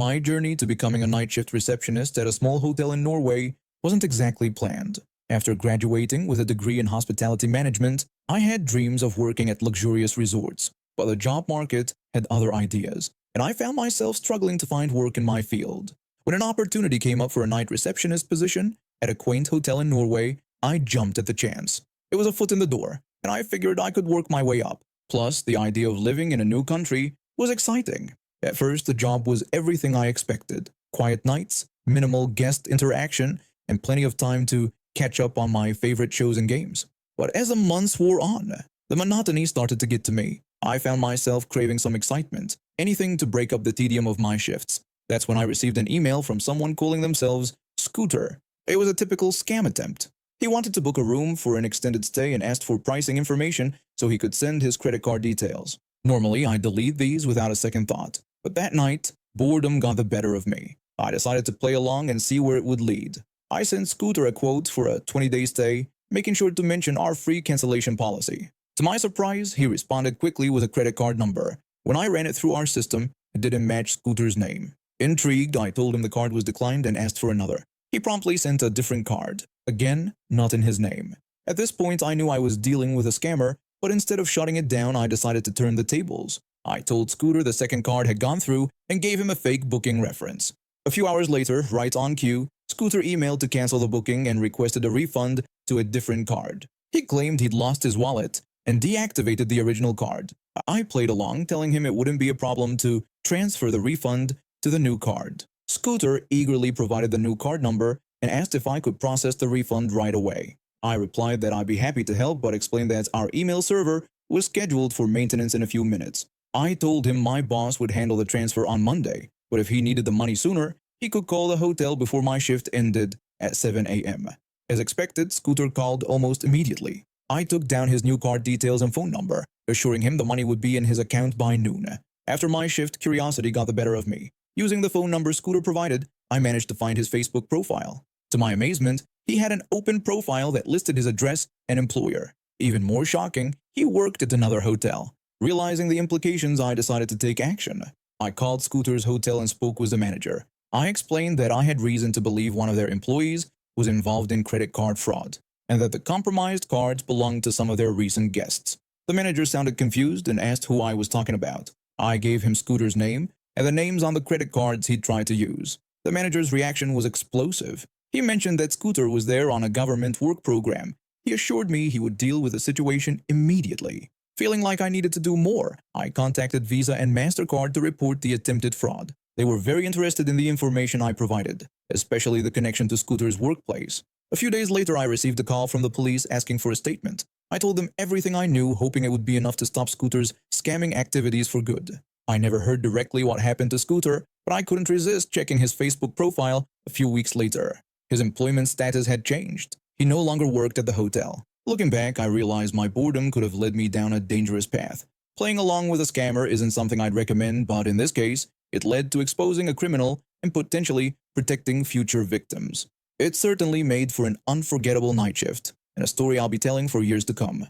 My journey to becoming a night shift receptionist at a small hotel in Norway wasn't exactly planned. After graduating with a degree in hospitality management, I had dreams of working at luxurious resorts, but the job market had other ideas, and I found myself struggling to find work in my field. When an opportunity came up for a night receptionist position at a quaint hotel in Norway, I jumped at the chance. It was a foot in the door, and I figured I could work my way up. Plus, the idea of living in a new country was exciting. At first, the job was everything I expected. Quiet nights, minimal guest interaction, and plenty of time to catch up on my favorite shows and games. But as the months wore on, the monotony started to get to me. I found myself craving some excitement, anything to break up the tedium of my shifts. That's when I received an email from someone calling themselves Scooter. It was a typical scam attempt. He wanted to book a room for an extended stay and asked for pricing information so he could send his credit card details. Normally, I delete these without a second thought. But that night, boredom got the better of me. I decided to play along and see where it would lead. I sent Scooter a quote for a 20-day stay, making sure to mention our free cancellation policy. To my surprise, he responded quickly with a credit card number. When I ran it through our system, it didn't match Scooter's name. Intrigued, I told him the card was declined and asked for another. He promptly sent a different card. Again, not in his name. At this point, I knew I was dealing with a scammer, but instead of shutting it down, I decided to turn the tables. I told Scooter the second card had gone through and gave him a fake booking reference. A few hours later, right on cue, Scooter emailed to cancel the booking and requested a refund to a different card. He claimed he'd lost his wallet and deactivated the original card. I played along, telling him it wouldn't be a problem to transfer the refund to the new card. Scooter eagerly provided the new card number and asked if I could process the refund right away. I replied that I'd be happy to help, but explained that our email server was scheduled for maintenance in a few minutes. I told him my boss would handle the transfer on Monday, but if he needed the money sooner, he could call the hotel before my shift ended at 7 a.m. As expected, Scooter called almost immediately. I took down his new card details and phone number, assuring him the money would be in his account by noon. After my shift, curiosity got the better of me. Using the phone number Scooter provided, I managed to find his Facebook profile. To my amazement, he had an open profile that listed his address and employer. Even more shocking, he worked at another hotel. Realizing the implications, I decided to take action. I called Scooter's hotel and spoke with the manager. I explained that I had reason to believe one of their employees was involved in credit card fraud, and that the compromised cards belonged to some of their recent guests. The manager sounded confused and asked who I was talking about. I gave him Scooter's name and the names on the credit cards he'd tried to use. The manager's reaction was explosive. He mentioned that Scooter was there on a government work program. He assured me he would deal with the situation immediately. Feeling like I needed to do more, I contacted Visa and MasterCard to report the attempted fraud. They were very interested in the information I provided, especially the connection to Scooter's workplace. A few days later, I received a call from the police asking for a statement. I told them everything I knew, hoping it would be enough to stop Scooter's scamming activities for good. I never heard directly what happened to Scooter, but I couldn't resist checking his Facebook profile a few weeks later. His employment status had changed. He no longer worked at the hotel. Looking back, I realized my boredom could have led me down a dangerous path. Playing along with a scammer isn't something I'd recommend, but in this case, it led to exposing a criminal and potentially protecting future victims. It certainly made for an unforgettable night shift, and a story I'll be telling for years to come.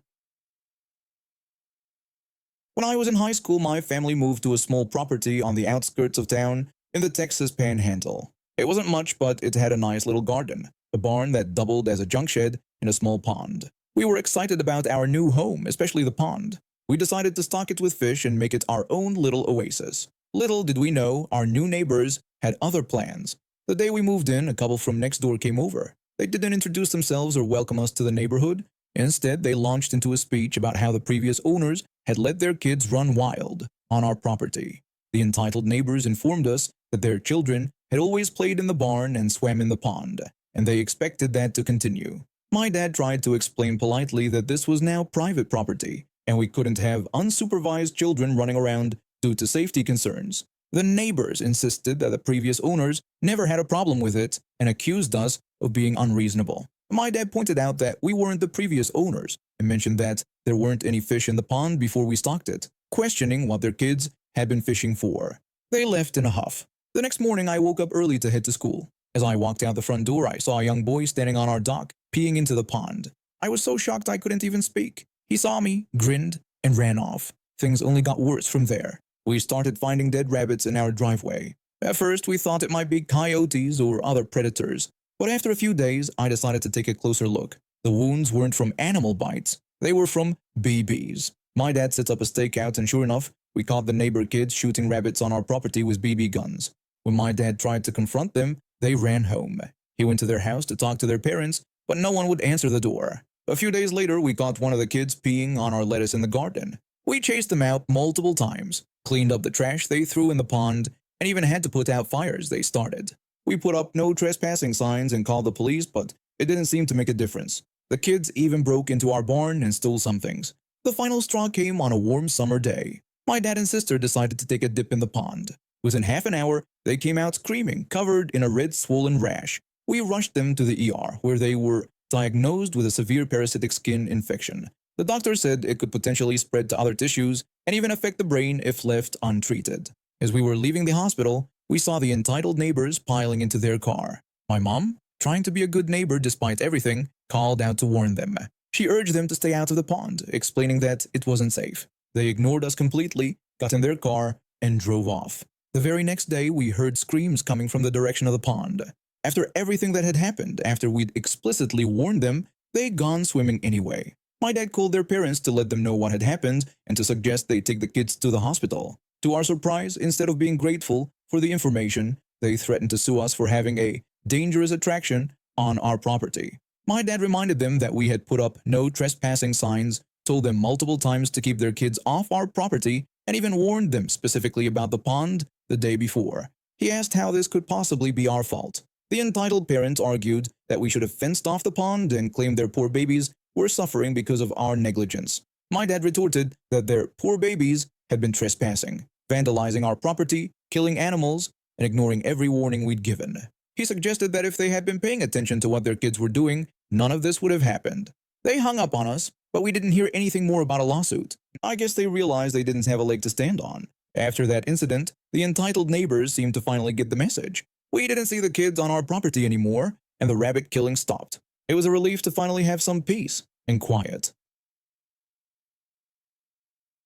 When I was in high school, my family moved to a small property on the outskirts of town in the Texas Panhandle. It wasn't much, but it had a nice little garden, a barn that doubled as a junk shed, and a small pond. We were excited about our new home, especially the pond. We decided to stock it with fish and make it our own little oasis. Little did we know, our new neighbors had other plans. The day we moved in, a couple from next door came over. They didn't introduce themselves or welcome us to the neighborhood. Instead, they launched into a speech about how the previous owners had let their kids run wild on our property. The entitled neighbors informed us that their children had always played in the barn and swam in the pond, and they expected that to continue. My dad tried to explain politely that this was now private property, and we couldn't have unsupervised children running around due to safety concerns. The neighbors insisted that the previous owners never had a problem with it and accused us of being unreasonable. My dad pointed out that we weren't the previous owners and mentioned that there weren't any fish in the pond before we stocked it, questioning what their kids had been fishing for. They left in a huff. The next morning, I woke up early to head to school. As I walked out the front door, I saw a young boy standing on our dock, peeing into the pond. I was so shocked I couldn't even speak. He saw me, grinned, and ran off. Things only got worse from there. We started finding dead rabbits in our driveway. At first, we thought it might be coyotes or other predators, but after a few days, I decided to take a closer look. The wounds weren't from animal bites, they were from BBs. My dad set up a stakeout, and sure enough, we caught the neighbor kids shooting rabbits on our property with BB guns. When my dad tried to confront them, they ran home. He went to their house to talk to their parents, but no one would answer the door. A few days later, we caught one of the kids peeing on our lettuce in the garden. We chased them out multiple times, cleaned up the trash they threw in the pond, and even had to put out fires they started. We put up no trespassing signs and called the police, but it didn't seem to make a difference. The kids even broke into our barn and stole some things. The final straw came on a warm summer day. My dad and sister decided to take a dip in the pond. Within half an hour, they came out screaming, covered in a red swollen rash. We rushed them to the ER, where they were diagnosed with a severe parasitic skin infection. The doctor said it could potentially spread to other tissues and even affect the brain if left untreated. As we were leaving the hospital, we saw the entitled neighbors piling into their car. My mom, trying to be a good neighbor despite everything, called out to warn them. She urged them to stay out of the pond, explaining that it wasn't safe. They ignored us completely, got in their car, and drove off. The very next day, we heard screams coming from the direction of the pond. After everything that had happened, after we'd explicitly warned them, they'd gone swimming anyway. My dad called their parents to let them know what had happened and to suggest they take the kids to the hospital. To our surprise, instead of being grateful for the information, they threatened to sue us for having a dangerous attraction on our property. My dad reminded them that we had put up no trespassing signs, told them multiple times to keep their kids off our property, and even warned them specifically about the pond the day before. He asked how this could possibly be our fault. The entitled parents argued that we should have fenced off the pond and claimed their poor babies were suffering because of our negligence. My dad retorted that their poor babies had been trespassing, vandalizing our property, killing animals, and ignoring every warning we'd given. He suggested that if they had been paying attention to what their kids were doing, none of this would have happened. They hung up on us, but we didn't hear anything more about a lawsuit. I guess they realized they didn't have a leg to stand on. After that incident, the entitled neighbors seemed to finally get the message. We didn't see the kids on our property anymore, and the rabbit killing stopped. It was a relief to finally have some peace and quiet.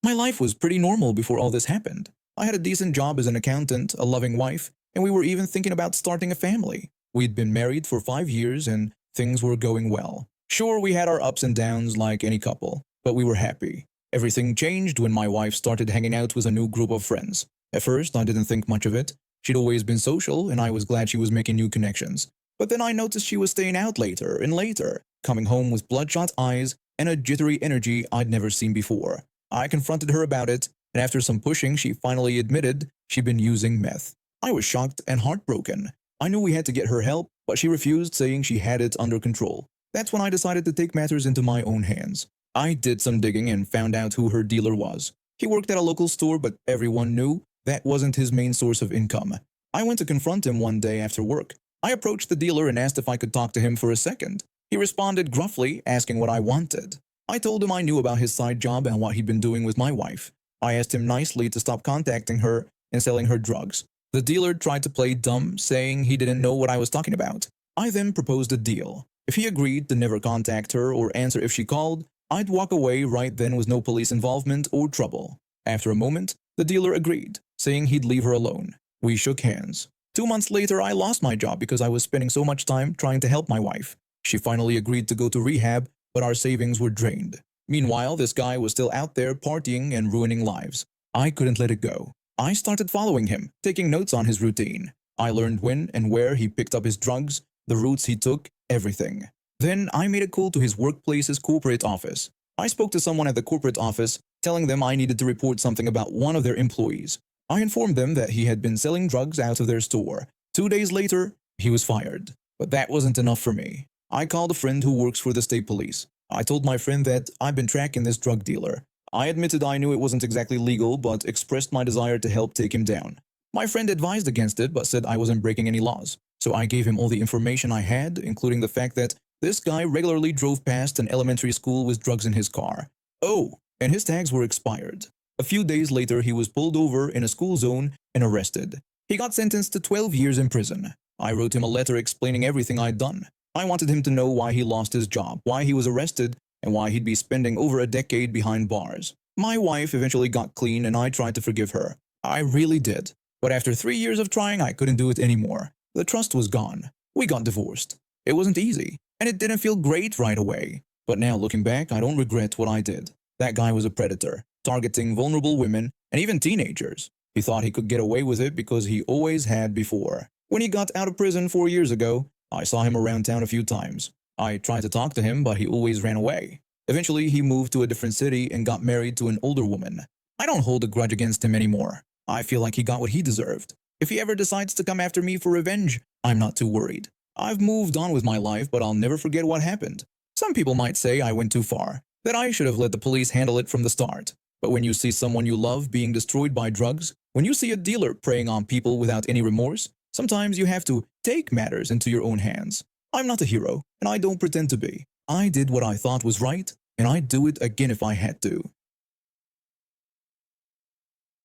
My life was pretty normal before all this happened. I had a decent job as an accountant, a loving wife, and we were even thinking about starting a family. We'd been married for 5 years and things were going well. Sure, we had our ups and downs like any couple, but we were happy. Everything changed when my wife started hanging out with a new group of friends. At first, I didn't think much of it. She'd always been social, and I was glad she was making new connections. But then I noticed she was staying out later and later, coming home with bloodshot eyes and a jittery energy I'd never seen before. I confronted her about it, and after some pushing, she finally admitted she'd been using meth. I was shocked and heartbroken. I knew we had to get her help, but she refused, saying she had it under control. That's when I decided to take matters into my own hands. I did some digging and found out who her dealer was. He worked at a local store, but everyone knew that wasn't his main source of income. I went to confront him one day after work. I approached the dealer and asked if I could talk to him for a second. He responded gruffly, asking what I wanted. I told him I knew about his side job and what he'd been doing with my wife. I asked him nicely to stop contacting her and selling her drugs. The dealer tried to play dumb, saying he didn't know what I was talking about. I then proposed a deal. If he agreed to never contact her or answer if she called, I'd walk away right then with no police involvement or trouble. After a moment, the dealer agreed, saying he'd leave her alone. We shook hands. 2 months later, I lost my job because I was spending so much time trying to help my wife. She finally agreed to go to rehab, but our savings were drained. Meanwhile, this guy was still out there partying and ruining lives. I couldn't let it go. I started following him, taking notes on his routine. I learned when and where he picked up his drugs, the routes he took, everything. Then I made a call to his workplace's corporate office. I spoke to someone at the corporate office, telling them I needed to report something about one of their employees. I informed them that he had been selling drugs out of their store. 2 days later, he was fired. But that wasn't enough for me. I called a friend who works for the state police. I told my friend that I'd been tracking this drug dealer. I admitted I knew it wasn't exactly legal, but expressed my desire to help take him down. My friend advised against it, but said I wasn't breaking any laws. So I gave him all the information I had, including the fact that this guy regularly drove past an elementary school with drugs in his car. Oh, and his tags were expired. A few days later, he was pulled over in a school zone and arrested. He got sentenced to 12 years in prison. I wrote him a letter explaining everything I'd done. I wanted him to know why he lost his job, why he was arrested, and why he'd be spending over a decade behind bars. My wife eventually got clean and I tried to forgive her. I really did. But after 3 years of trying, I couldn't do it anymore. The trust was gone. We got divorced. It wasn't easy, and it didn't feel great right away. But now looking back, I don't regret what I did. That guy was a predator, targeting vulnerable women and even teenagers. He thought he could get away with it because he always had before. When he got out of prison 4 years ago, I saw him around town a few times. I tried to talk to him, but he always ran away. Eventually, he moved to a different city and got married to an older woman. I don't hold a grudge against him anymore. I feel like he got what he deserved. If he ever decides to come after me for revenge, I'm not too worried. I've moved on with my life, but I'll never forget what happened. Some people might say I went too far, that I should have let the police handle it from the start. But when you see someone you love being destroyed by drugs, when you see a dealer preying on people without any remorse, sometimes you have to take matters into your own hands. I'm not a hero, and I don't pretend to be. I did what I thought was right, and I'd do it again if I had to.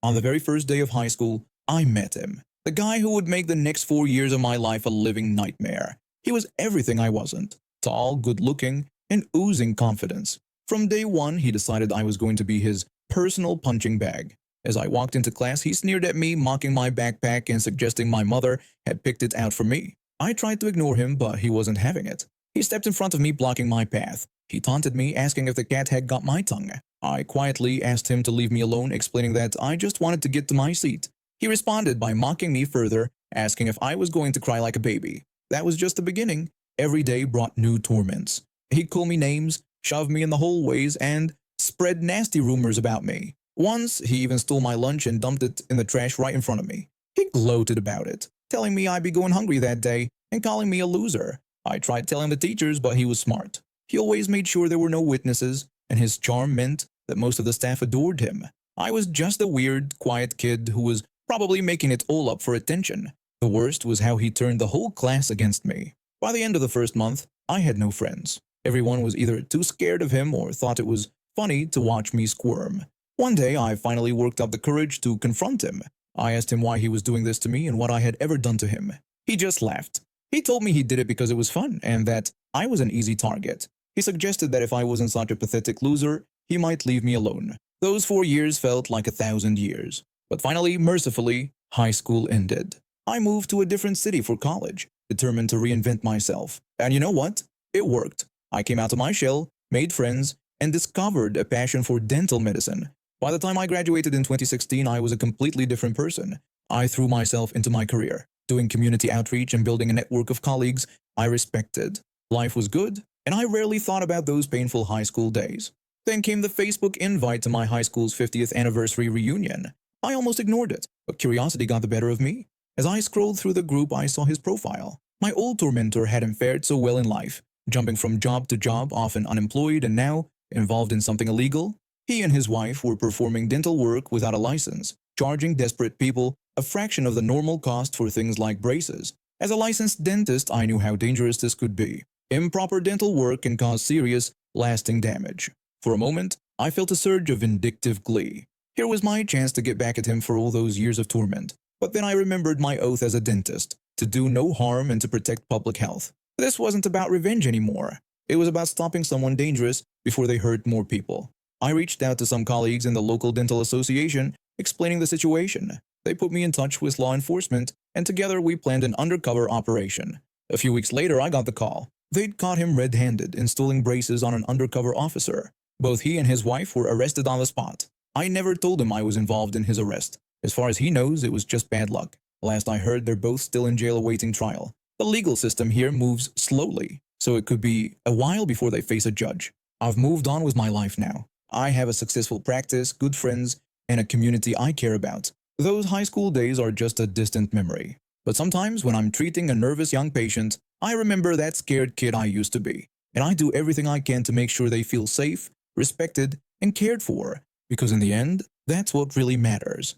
On the very first day of high school, I met him. The guy who would make the next 4 years of my life a living nightmare. He was everything I wasn't. Tall, good-looking, and oozing confidence. From day one, he decided I was going to be his personal punching bag. As I walked into class, he sneered at me, mocking my backpack and suggesting my mother had picked it out for me. I tried to ignore him, but he wasn't having it. He stepped in front of me, blocking my path. He taunted me, asking if the cat had got my tongue. I quietly asked him to leave me alone, explaining that I just wanted to get to my seat. He responded by mocking me further, asking if I was going to cry like a baby. That was just the beginning. Every day brought new torments. He'd call me names, shove me in the hallways, and spread nasty rumors about me. Once, he even stole my lunch and dumped it in the trash right in front of me. He gloated about it, telling me I'd be going hungry that day and calling me a loser. I tried telling the teachers, but he was smart. He always made sure there were no witnesses, and his charm meant that most of the staff adored him. I was just a weird, quiet kid who was probably making it all up for attention. The worst was how he turned the whole class against me. By the end of the first month, I had no friends. Everyone was either too scared of him or thought it was funny to watch me squirm. One day, I finally worked up the courage to confront him. I asked him why he was doing this to me and what I had ever done to him. He just laughed. He told me he did it because it was fun and that I was an easy target. He suggested that if I wasn't such a pathetic loser, he might leave me alone. Those 4 years felt like 1,000 years. But finally, mercifully, high school ended. I moved to a different city for college, determined to reinvent myself. And you know what? It worked. I came out of my shell, made friends, and discovered a passion for dental medicine. By the time I graduated in 2016, I was a completely different person. I threw myself into my career, doing community outreach and building a network of colleagues I respected. Life was good, and I rarely thought about those painful high school days. Then came the Facebook invite to my high school's 50th anniversary reunion. I almost ignored it, but curiosity got the better of me. As I scrolled through the group, I saw his profile. My old tormentor hadn't fared so well in life, jumping from job to job, often unemployed and now involved in something illegal. He and his wife were performing dental work without a license, charging desperate people a fraction of the normal cost for things like braces. As a licensed dentist, I knew how dangerous this could be. Improper dental work can cause serious, lasting damage. For a moment, I felt a surge of vindictive glee. Here was my chance to get back at him for all those years of torment. But then I remembered my oath as a dentist, to do no harm and to protect public health. This wasn't about revenge anymore. It was about stopping someone dangerous before they hurt more people. I reached out to some colleagues in the local dental association, explaining the situation. They put me in touch with law enforcement, and together we planned an undercover operation. A few weeks later, I got the call. They'd caught him red-handed, installing braces on an undercover officer. Both he and his wife were arrested on the spot. I never told him I was involved in his arrest. As far as he knows, it was just bad luck. Last I heard, they're both still in jail awaiting trial. The legal system here moves slowly, so it could be a while before they face a judge. I've moved on with my life now. I have a successful practice, good friends, and a community I care about. Those high school days are just a distant memory. But sometimes when I'm treating a nervous young patient, I remember that scared kid I used to be. And I do everything I can to make sure they feel safe, respected, and cared for. Because in the end, that's what really matters.